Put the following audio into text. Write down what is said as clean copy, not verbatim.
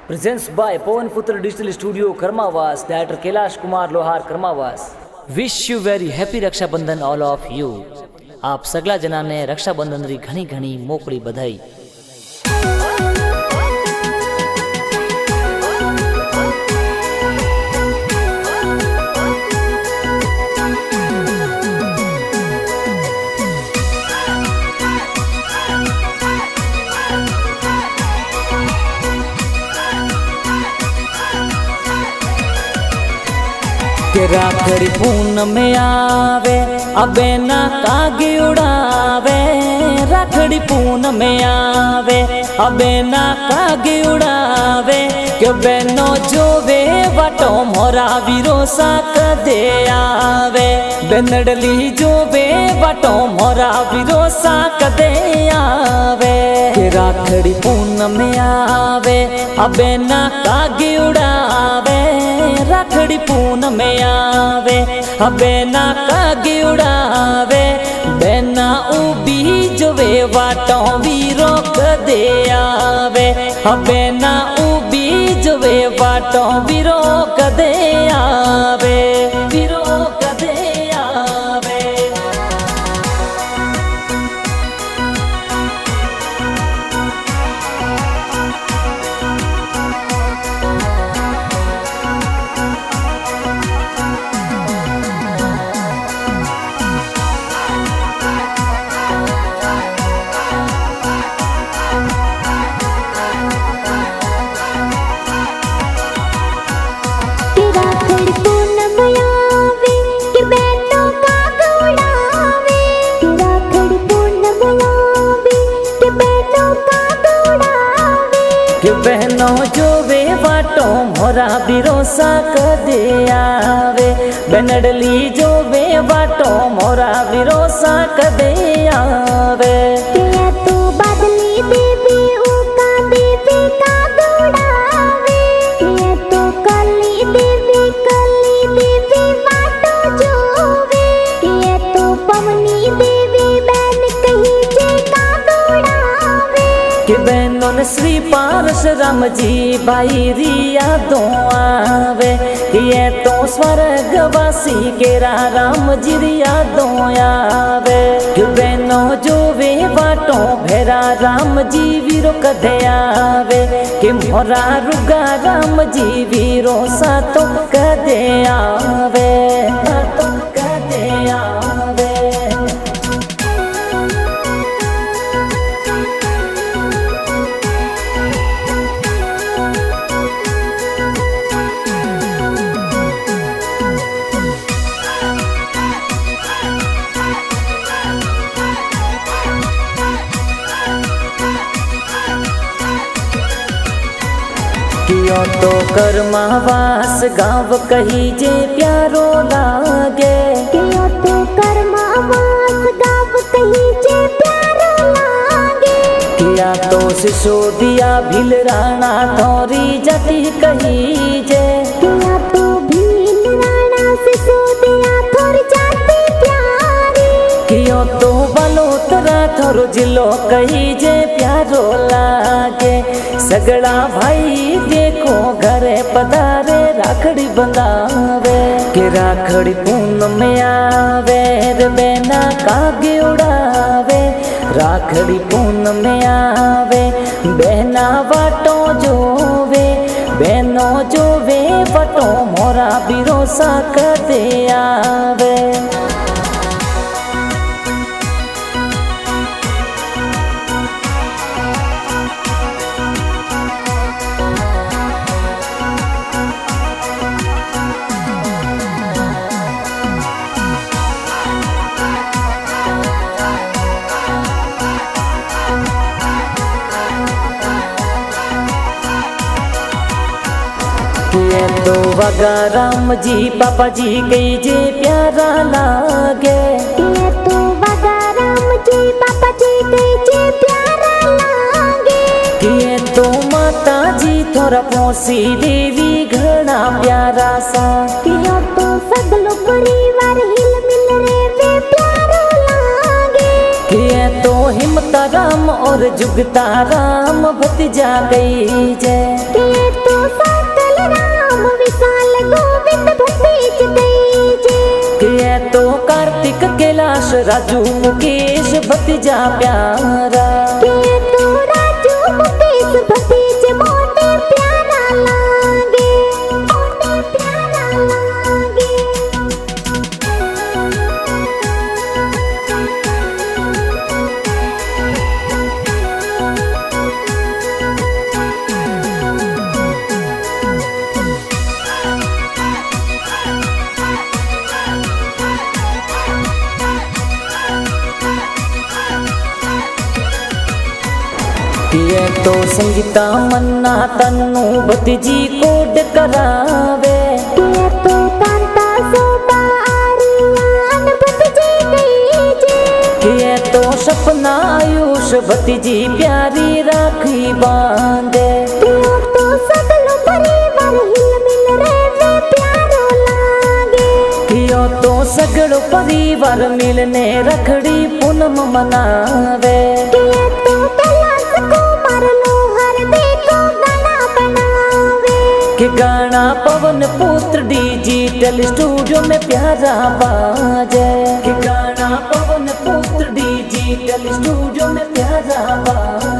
Presents by Pawan Putra Digital Studio Karmavas, Director Kailash Kumar Lohar Karmavas. Wish you very happy Rakshabandhan all of you. આપ સગલા જનાને રક્ષાબંધનની ઘણી ઘણી મોકળી બધાઈ. के राखड़ी पूनम में आवे अबे ना कागे उड़ावे, राखड़ी पूनम में आवे अबे ना कागे उड़ावे, के बहनो जोवे वाटो मोरा वीरो साक दे आवे, बेनडली जोवे वाटो मोरा वीरो साक दे आवे, के राखड़ी पूनम में आवे अबे ना कागे उड़ावे, राखड़ी पूनम में आवे अबे ना कागे उड़ावे, बेना उबी जोवे वाटों वीरो कदे आवे, अबे ना उबी जोवे वाटों वीरो कदे आवे, वीरो कदे आवे. के बहनों जो वे वाटो मोरा बिरोसा कदे आवे, बेनडली जो वे वाटो मोरा बिरोसा कदे आवे, तू बदली देवी उका देवी का दौड़ावे, तू कली देवी वाटो जोवे, तू पवनी देवी बहन कही जे का दौड़ावे, के बहनों ने श्री पारस राम जी भाई रिया दो आवे, ये तो स्वर्गवासी केरा राम जी रिया दो आवे, के बहनों जो वे वाटो भेरा राम जी वीरो कदे आवे, के मोरा रुगा राम जी वीरो सातो कदे आवे, सातो कदे आवे. कियो तो कर्मावास गाँव कही जे प्यारो लागे, कियो तो कर्मावास गाँव कही जे प्यारो लागे, किया तो सिसोदिया भील राणा थोरी जटी कही जे, किया तो भील राणा सिसोदिया थोरी जाती प्यारी, कियो तो बलोतरा थोरो जिलो कही जे प्यारो लागे, सगड़ा भाई देखो घरे पधारे राखड़ी बंधावे, के राखड़ी पूनम में आवे रे बेना कागे उड़ावे, राखड़ी पूनम में आवे बहना वाटो जोवे, बहनों जोवे वाटो मोरा बिरोसा कदे आवे. ये तो वगा राम जी पापा जी कही जे प्यारा लागे, ये तो वगा राम जी पापा जी कही जे प्यारा लागे, ये तो माता जी थोड़ा पौसी देवी घना प्यारा सा, ये तो सगलो परिवार हिल मिल रे वे प्यारो लागे, ये तो हिम्मता राम और जुगता राम भतीजा गई जे, ये पारस राजू मुकेश भतीजा प्यारा के तो राजू मुकेश भतीजे मोटे प्यारा लागे, मोटे प्यारा लागे। ये तो संगीता मन्ना तन्नू भतीजी कोड करावे के तो कांता शोभा आर्यन भतीजे डीजे। ये तो सपना आयुष भतीजी प्यारी राखी बांधे के तो सगलो परिवार हिल मिल रे प्यारो लागे। यो तो सगड़ो परिवार मिलने रखड़ी पूनम मनावे के तो कैलाश कुमार लोहर देखो गाना बनावे। कि गाना पवन पुत्र डिजिटल स्टूडियो में प्यारा बाजे कि गाना पवन पुत्र डिजिटल स्टूडियो में प्यारा बाजे।